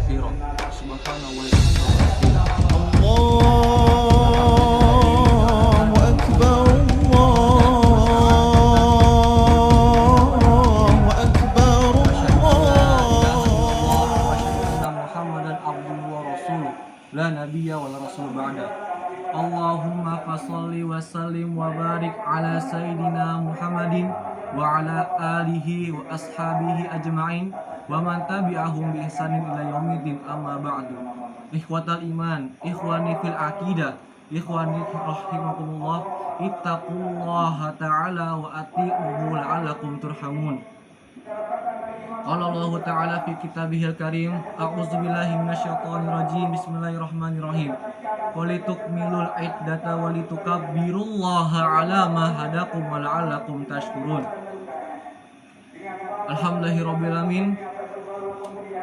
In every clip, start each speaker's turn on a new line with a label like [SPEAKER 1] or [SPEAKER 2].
[SPEAKER 1] كثيرا سبحان الله كثيرا.
[SPEAKER 2] الله أكبر الله أكبر
[SPEAKER 1] وأشهد أن محمدا عبده ورسوله لا نبي ولا رسول بعده. اللهم فصل وسلم وبارك على سيدنا محمد وعلى آله وأصحابه أجمعين ومن تبعهم بإحسان إلى يوم الدين. أما بعد. Ikhwatal iman, ikhwani fil aqidah, ikhwani rahimakumullah, ittaqullaha ta'ala wa ati'uhu la'allakum turhamun. Qala Allah ta'ala fi kitabihil karim, a'udzubillahi minasyaitonir rajim, bismillahirrahmanirrahim. Walitukmilul iddata walitukabbirullaha ala ma hadakum wa la'allakum tashkurun. Alhamdulillahirabbil alamin.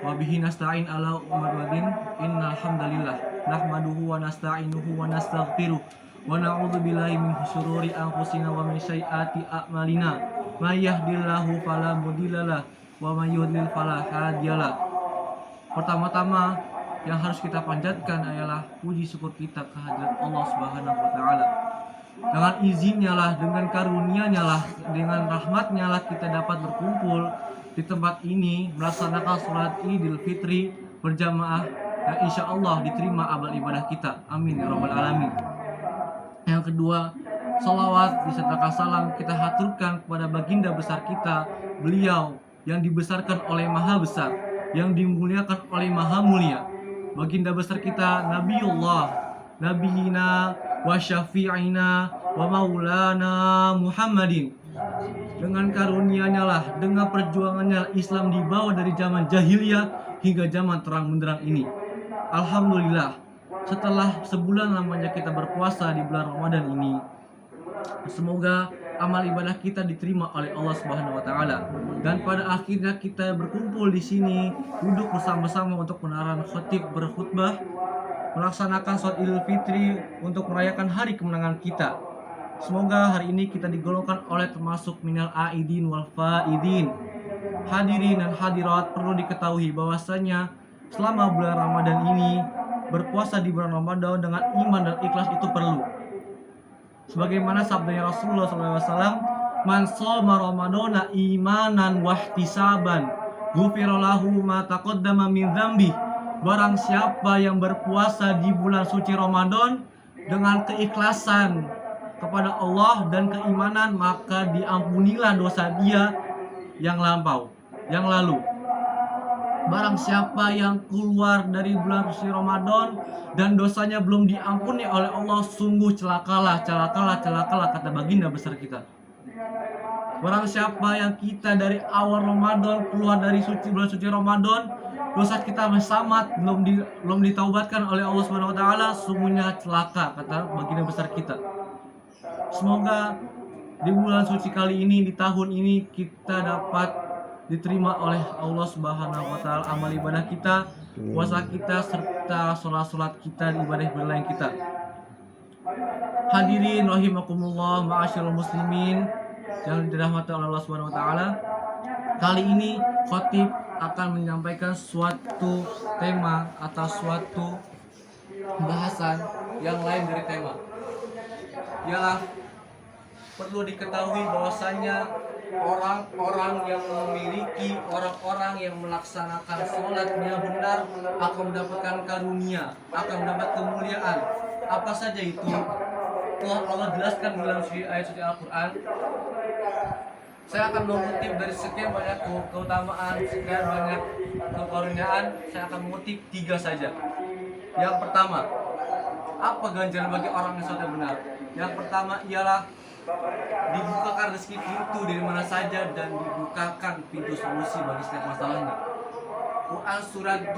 [SPEAKER 1] Wa bihi nasta'in ala ummadin. Innal hamdalillah nahmaduhu wa nasta'inuhu wa nastaghfiruh wa na'udzu billahi min syururi anfusina wa min sayyiati a'malina. May yahdihillahu fala mudhillalah wa may yudlil fala hadiyalah. Pertama-tama yang harus kita panjatkan adalah puji syukur kita kehadirat Allah Subhanahu wa taala. Dengan izinnya lah, dengan karunia-Nya lah, dengan rahmat-Nya lah kita dapat berkumpul di tempat ini melaksanakan sholat Idul Fitri berjamaah yang insya Allah diterima amal ibadah kita. Amin ya rabbal alamin. Yang kedua, salawat disertakan salam kita haturkan kepada baginda besar kita, beliau yang dibesarkan oleh Maha Besar, yang dimuliakan oleh Maha Mulia, baginda besar kita Nabiullah, Nabiyina wa syafi'ina wa maulana Muhammadin. Dengan karunia-Nya lah, dengan perjuangannya Islam dibawa dari zaman jahiliyah hingga zaman terang benderang ini. Alhamdulillah, setelah sebulan lamanya kita berpuasa di bulan Ramadan ini, semoga amal ibadah kita diterima oleh Allah Subhanahu wa taala. Dan pada akhirnya kita berkumpul di sini, duduk bersama-sama untuk menaran khatib berkhutbah, melaksanakan sholat Idul Fitri untuk merayakan hari kemenangan kita. Semoga hari ini kita digolongkan oleh termasuk minal aidin wal faidin. Hadirin dan hadirat, perlu diketahui bahwasanya selama bulan Ramadan ini, berpuasa di bulan Ramadan dengan iman dan ikhlas itu perlu. Sebagaimana sabdanya Rasulullah SAW, man shoma ramadana imanan wahtisaban ghufira lahu ma taqaddama min dzambi. Barang siapa yang berpuasa di bulan suci Ramadan dengan keikhlasan kepada Allah dan keimanan, maka diampunilah dosa dia yang lampau, yang lalu. Barang siapa yang keluar dari bulan suci Ramadan dan dosanya belum diampuni oleh Allah, sungguh celakalah kata baginda besar kita. Barang siapa yang kita dari awal Ramadan keluar dari bulan suci Ramadan, dosa kita masih samat, belum ditaubatkan oleh Allah Subhanahu wa taala, sungguhnya celaka kata baginda besar kita. Semoga di bulan suci kali ini, di tahun ini, kita dapat diterima oleh Allah Subhanahu wa taala amal ibadah kita, puasa kita, serta sholat kita, ibadah lain kita. Hadirin rahimakumullah, ma'asyiral muslimin yang dirahmati oleh Allah Subhanahu wa taala. Kali ini khatib akan menyampaikan suatu tema atau suatu bahasan yang lain dari tema. Ialah perlu diketahui bahwasanya orang-orang yang memiliki, orang-orang yang melaksanakan sholatnya benar akan mendapatkan karunia, akan mendapat kemuliaan. Apa saja itu? Telah Allah jelaskan dalam ayat suci Al-Quran. Saya akan mengutip dari sekian banyak keutamaan, sekian banyak kekaruniaan, saya akan mengutip 3 saja. Yang pertama, apa ganjaran bagi orang yang sholat benar? Yang pertama ialah dibukakan rezeki pintu dari mana saja dan dibukakan pintu solusi bagi setiap masalahnya. Quran surat 2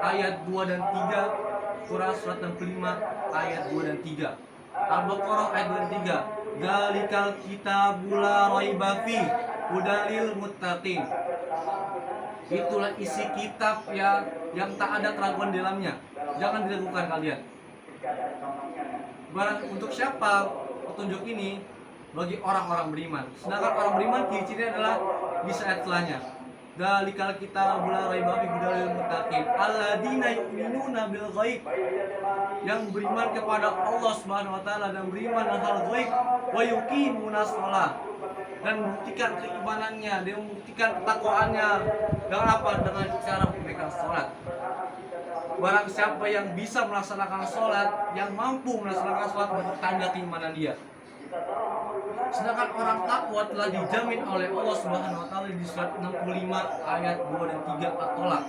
[SPEAKER 1] ayat 2 dan 3, Quran surat yang kelima ayat 2 dan 3, Al-Baqarah ayat 2 dan 3. Dzalikal kitabul la raiba fi hudalil muttaqin. Itulah isi kitab yang tak ada keraguan di dalamnya. Jangan diragukan kalian. Barang untuk siapa petunjuk ini? Bagi orang-orang beriman. Sedangkan orang beriman ciri-cirinya adalah di ayat setelahnya. Dalikal kita la raiba fihi hudal lil muttaqin alladzina yu'minuna bil ghaib, yang beriman kepada Allah Subhanahu wa taala dan beriman dengan hal gaib, wa yuqimunas shalah, dan membuktikan keimanannya, dia membuktikan ketakwaannya dengan apa? Dengan cara menunaikan salat. Barang siapa yang bisa melaksanakan salat, yang mampu melaksanakan salat, itu tanda keimanan dia. Sedangkan orang takwa telah dijamin oleh Allah Subhanahu wa taala di surat 65 ayat 2 dan 3 At-Tolak.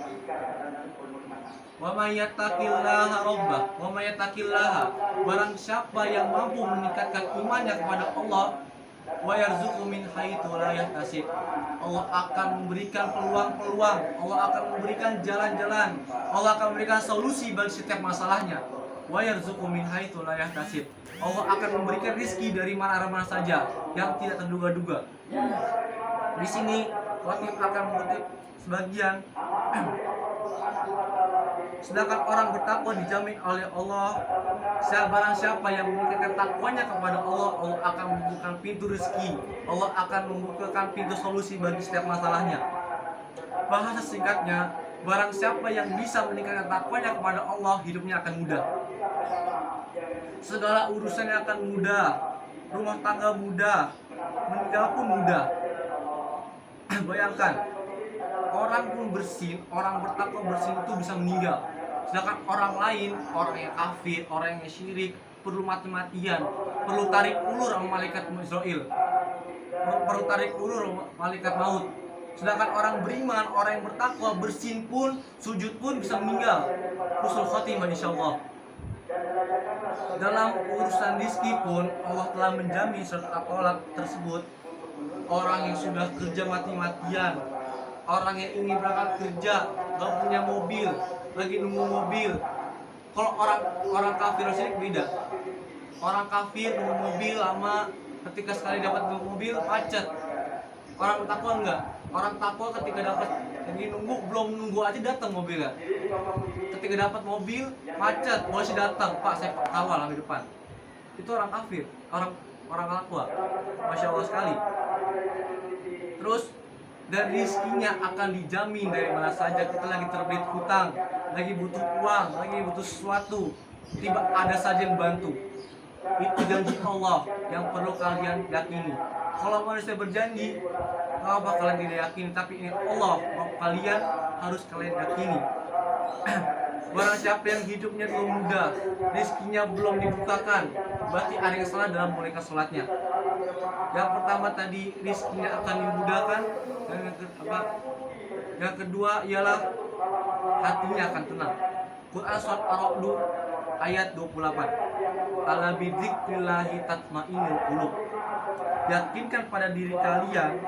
[SPEAKER 1] Wa may yattaqillaha rabbah wa may yattaqillaha, barang siapa yang mampu meningkatkan imannya kepada Allah, wa yarzuqhu min haitsu la yahtasib, Allah akan memberikan peluang-peluang, Allah akan memberikan jalan-jalan, Allah akan memberikan solusi bagi setiap masalahnya. Wa yarzuqhu min haitsu la yahtasib, Allah akan memberikan rezeki dari mana-mana saja yang tidak terduga-duga. Di sini Khatib akan mengutip sebagian. Sedangkan orang bertakwa dijamin oleh Allah. Barang siapa yang meningkatkan takwanya kepada Allah, Allah akan membukakan pintu rezeki, Allah akan membukakan pintu solusi bagi setiap masalahnya. Bahasa singkatnya, barang siapa yang bisa meningkatkan takwanya kepada Allah, hidupnya akan mudah. Segala urusannya akan mudah, rumah tangga mudah, meninggal pun mudah. Bayangkan, orang pun bersin, orang bertakwa bersin itu bisa meninggal. Sedangkan orang lain, orang yang kafir, orang yang syirik, perlu mati-matian, perlu tarik ulur sama malaikat Israel, perlu tarik ulur malaikat maut. Sedangkan orang beriman, orang yang bertakwa bersin pun, sujud pun bisa meninggal. Husnul khotimah insyaallah. Dalam urusan rizki pun Allah telah menjamin surat At-Tolak tersebut. Orang yang sudah kerja mati-matian, orang yang ingin berangkat kerja gak punya mobil, lagi nunggu mobil. Kalau orang kafir syirik beda. Orang kafir nunggu mobil lama, ketika sekali dapat mobil macet. Orang takwa enggak. Orang takwa ketika dapat, lagi nunggu, belum nunggu aja datang mobilnya. Ketika dapat mobil macet, polisi datang, Pak saya kawal di depan. Itu orang kafir, orang takwa. Masya Allah sekali. Terus dan rizkinya akan dijamin dari mana saja. Kita lagi terbelit hutang, lagi butuh uang, lagi butuh sesuatu, tiba ada saja yang bantu. Itu janji Allah yang perlu kalian yakini. Kalau manusia berjanji, nggak bakalan tidak yakini, tapi ini Allah, kalian harus kalian yakini. Barang siapa yang hidupnya belum mudah, rizkinya belum dibukakan, berarti ada yang salah dalam menunaikan sholatnya. Yang pertama tadi rizkinya akan dimudahkan, dan yang kedua ialah hatinya akan tenang. Quran surat Ar-Ra'd ayat 28. Ala bidzikrillahi tatmainnul qulub. Yakinkan pada diri kalian,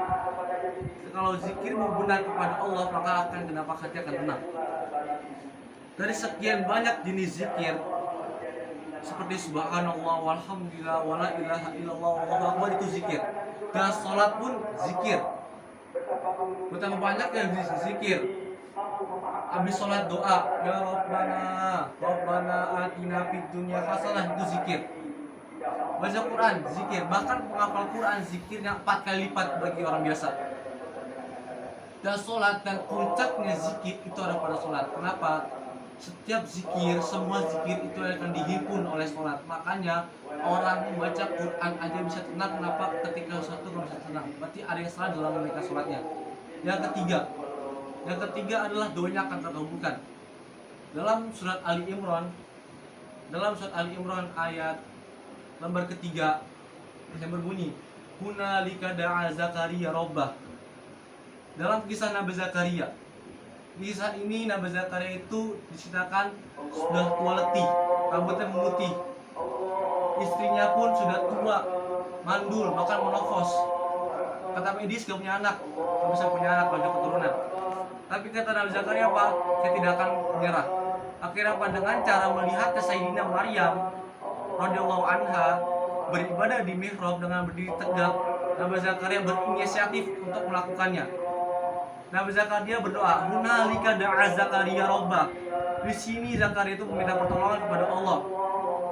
[SPEAKER 1] kalau zikirmu benar kepada Allah, maka akan kenapa hati akan tenang. Dari sekian banyak jenis zikir seperti subhanallah walhamdulillah wala ilaha illallah wallahu akbar, itu zikir. Dan salat pun zikir. Betapa banyak yang zikir. Habis salat doa, ya Rabbana atina fid dunya hasanah, itu zikir. Baca Quran zikir, bahkan penghafal Quran zikirnya 4 kali lipat bagi orang biasa. Dan salat dan puncaknya zikir itu ada pada salat. Kenapa? Setiap zikir, semua zikir itu akan dihimpun oleh sholat. Makanya orang membaca Quran aja bisa tenang. Kenapa? Ketika satu nggak bisa tenang, berarti ada yang salah dalam menunaikan sholatnya. Yang ketiga adalah doanya akan terkabulkan. Dalam surat Ali Imran ayat lembar ketiga yang berbunyi, hunalika da'a Zakaria rabbah. Dalam kisah Nabi Zakaria, di kisah ini Nabi Zakaria itu diceritakan sudah tua letih, rambutnya memutih, istrinya pun sudah tua, mandul, bahkan menopause. Kata medis gak punya anak, gak bisa punya anak, banyak keturunan. Tapi kata Nabi Zakaria apa? Saya tidak akan menyerah. Akhirnya apa? Dengan cara melihat ke Sayyidina Maryam radhiyallahu anha beribadah di mihrab dengan berdiri tegak, Nabi Zakaria berinisiatif untuk melakukannya. Nabi Zakaria berdoa, hunalika da'a Zakaria rabbah. Di sini Zakaria itu meminta pertolongan kepada Allah.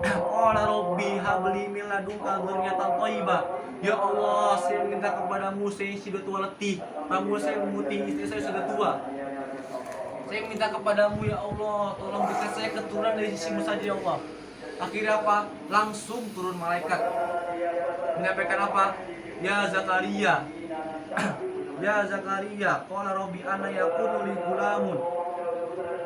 [SPEAKER 1] Qala rabbi habli min ladunka dzurriyyatan thayyibah. Ya Allah, saya minta kepadamu, saya sudah tua letih. Kamu saya memutih, istri saya sudah tua. Saya minta kepadamu ya Allah, tolong berikan saya keturunan dari sisimu saja ya Allah. Akhirnya apa? Langsung turun malaikat menyampaikan apa? Ya Zakaria, ya Zakaria, qala rabbi anna yakunu li gulamun.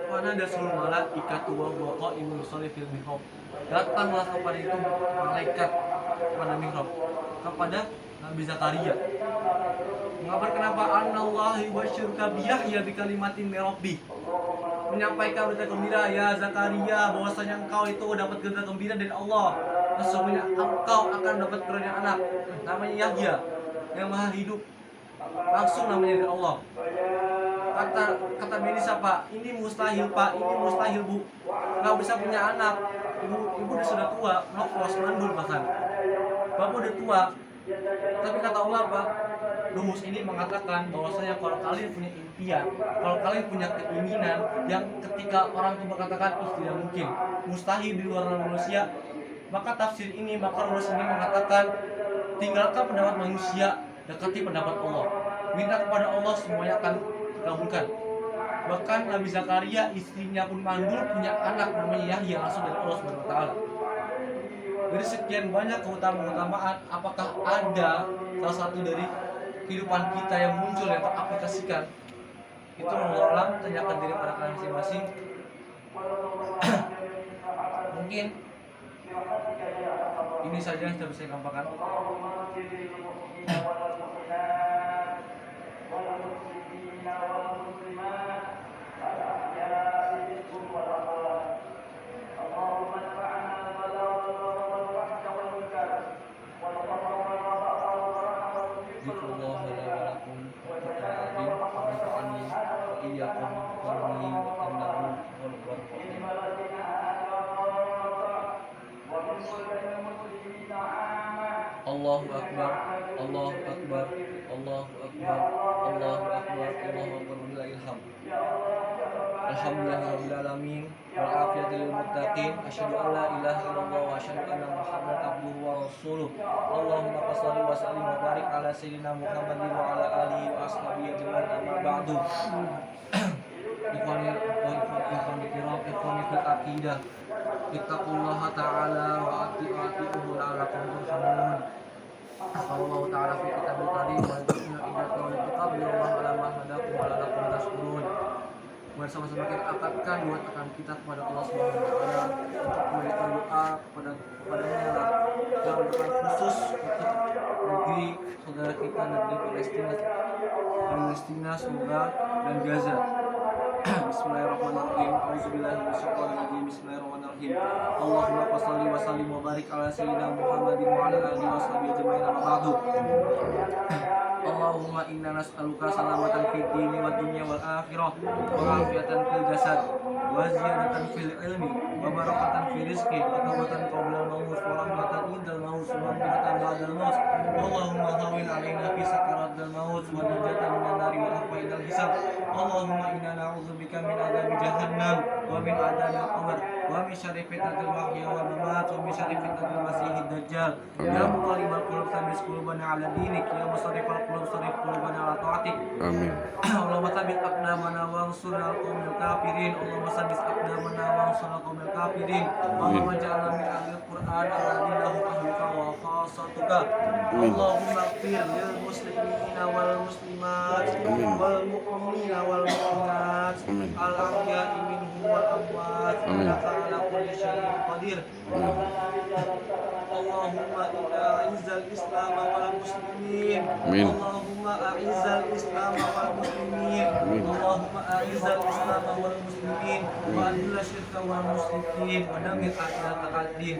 [SPEAKER 1] Mana ada seluruh malaikat wa qa'imun yusalli fil mihrab. Datanglah kepada itu malaikat pada mihrab kepada Nabi Zakaria. Mengabarkan apa? Anallahi wasyurka biyahya bi kalimatin min rabbi. Menyampaikan berita gembira ya Zakaria, bahwasanya engkau itu dapat berita gembira dari Allah. Sesungguhnya engkau akan dapat kerajaan anak namanya Yahya yang maha hidup. Langsung namanya dari Allah. Kata Melisa, Pak, ini mustahil Pak, ini mustahil Bu, nggak bisa punya anak. Ibu sudah tua, menopause, mandul bahkan. Bapak udah tua, tapi kata Allah apa? Rumus ini mengatakan bahwasanya kalau kalian punya impian, kalau kalian punya keinginan yang ketika orang itu berkatakan tidak mungkin, mustahil di luar manusia, maka tafsir ini, maka rumus ini mengatakan tinggalkan pendapat manusia, dekati pendapat Allah. Minta kepada Allah, semuanya akan dikabulkan. Bahkan Nabi Zakaria, istrinya pun mandul, punya anak namanya Yahya langsung dari Allah Subhanahu wa taala. Dari sekian banyak keutamaan, apakah ada salah satu dari kehidupan kita yang muncul yang teraplikasikan? Itu mengulang, tanyakan diri pada kalian masing-masing. Mungkin ini saja yang sudah bisa saya gampangkan. Allahu Akbar, Allahu Akbar, Allahu Akbar, Allahu Akbar, Allahu Akbar, walillahilhamd. Alhamdulillahirabbil alamin, wal afiyatu lil muttaqin, asyhadu an la ilaha illallah wa asyhadu anna Muhammadan abduhu wa rasuluh. Allahumma shalli wa sallim wa barik ala sayyidina Muhammadin wa ala alihi wa ashabihi ajma'in, amma ba'du. Ikhwani kiram, ikhwani fil aqidah, ittaqullaha ta'ala wa ati'uhu la'allakum turhamun. Allah Ta'ala fi kitabul karim wa inna idatu wa tuqabbilullah ala ma hadakum wa la'allakum tashkurun. Bersama-sama kita akadkan dua tangan kita kepada Allah Subhanahu wa taala untuk memberikan doa kepadanya dalam bukan khusus untuk negeri saudara kita, negeri Palestina semoga dan Gaza. Bismillahirrahmanirrahim. Auzubillahi minasyaitonir rajim. Bismillahirrahmanirrahim. Allahumma shalli wa sallim wa barik ala sayyidina Muhammadin wa ala alihi washabihi ajma'in, amma ba'du. Allahumma inna nas'aluka salamatan fid dini wad dunya wal akhirah wa afiyatan fil jasad wa ziyadatan fil ilmi wa barakatan fil rizqi wa tawbatan qabla al-maut wa rahmatan indal maut wa rahmatan ba'dal maut. Allahumma hawwin 'alaina fi sakaratil maut wa najatan minan nari wa afwa'il hisab. Allahumma inna na'udzubika min adzabi jahannam wa min adzabil qabr wa min syarri fitnatil mahya wal mamat wa min syarri fitnatil masiihid dajjal. Ya muqallibal qulub tsabbit qulubana 'ala dinik, ya musarrifal qulub sarrif qulubana 'ala ta'atik. Amin. Allahumma tsabbit aqdamana wansurna al-qaumil kafirin. Allahumma tsabbit aqdamana wansurna al-qaumil kafirin. Allahumma ja'alna min ahlil Qur'an alladzi lahu ahluka wa khassatuka. Allahumma ighfir lil muslimina wal muslimat wal mu'minina wal mu'minat al ahya'i minhum wal amwat innaka 'ala kulli syai'in qadir. Allahumma a'izzal islam wal muslimin. Allahumma a'izzal islam wal muslimin. Allahumma a'izzal islam wal muslimin wa adilla syirka wal musyrikin wa damir a'da'ad-din.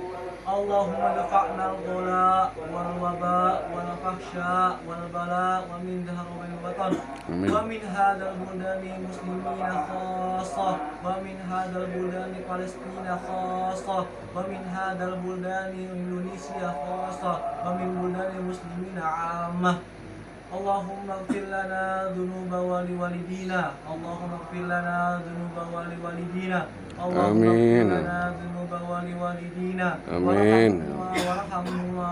[SPEAKER 1] Allahumma dafa'na al-ghala wal waba wal fahsya wal bala wa min dhahar wal batan wa min hadzal buldani muslimina khassah wa min hadzal buldani Palestina khassah wa min hadzal buldani Indonesia khassah wa min buldani muslimina 'ammah. اللهم اغفر لنا ذنوب ولوالدينا اللهم اغفر لنا ذنوب ولوالدينا اللهم اغفر
[SPEAKER 3] آمين.
[SPEAKER 1] لنا ذنوب ولوالدينا
[SPEAKER 3] آمين.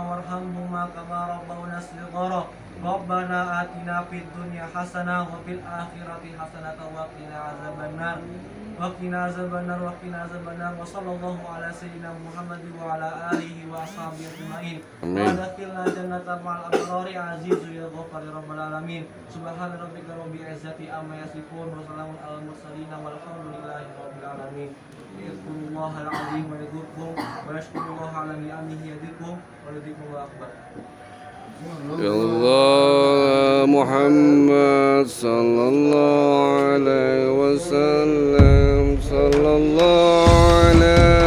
[SPEAKER 1] وارحمهما كما ربونا صغارا ربنا آتنا في الدنيا حسنة وفي الآخرة حسنة وقنا عذاب النار وصلى الله على سيدنا محمد وعلى آله وأصحابه أجمعين
[SPEAKER 3] آمين.
[SPEAKER 1] وأدخلنا جنة مع الأبرار عزيز يا غفار يا رب العالمين سبحان ربك رب العزة عما يصفون وسلام على المرسلين والحمد لله رب العالمين اذكروا الله العظيم ويذكركم ويشكروا الله على نعمه يزدكم ولذكر الله أكبر.
[SPEAKER 3] يا الله محمد صلى الله عليه وسلم صلى الله عليه